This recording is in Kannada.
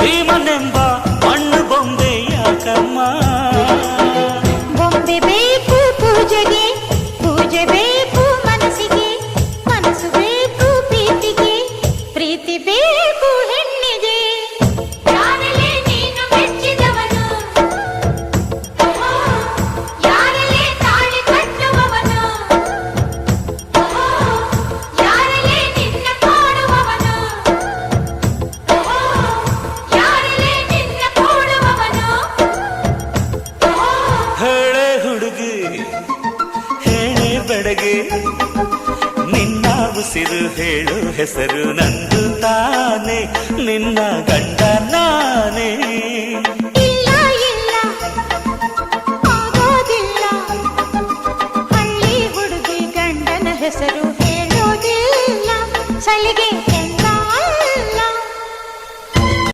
ಭೀಮನೆಂಬ ಮಣ್ಣು ಬೊಂಬೆ ಯಾಕಮ್ಮ ಬೊಂಬೆ ಬೇಕು ಪೂಜೆಗೆ ಪೂಜೆ ಬೇಕು ಮನಸ್ಸಿಗೆ ಮನಸ್ಸು ಬೇಕು ಪ್ರೀತಿಗೆ ಪ್ರೀತಿ ಬೇಕು ಹೆಣ್ಣಿಗೆ ಯಾರಲ್ಲೇ ನೀನು ಮೆಚ್ಚಿದವನು ಯಾರಲ್ಲೇ ತಾಳಿ ಕಟ್ಟುವವನು ಯಾರಲ್ಲೇ ನಿನ್ನ ಕಾಡುವವನು ಯಾರಲ್ಲೇ ನಿನ್ನ ಕೂಡುವವನು ಹೇಳೆ ಹುಡುಗಿ ಹೇಳೆ ಬೆಡಗೆ ನಿನ್ನ ಉಸಿರು ಹೇಳು ಹೆಸರು ನಂದು ತಾನೆ ನಿನ್ನ ಗಂಡ ನಾನೇ ಇಲ್ಲ ಇಲ್ಲ ಆಗೋದಿಲ್ಲ ಹಳ್ಳಿ ಹುಡುಗಿ ಗಂಡನ ಹೆಸರು ಹೇಳೋದಿಲ್ಲ ಸಲಿಗೆ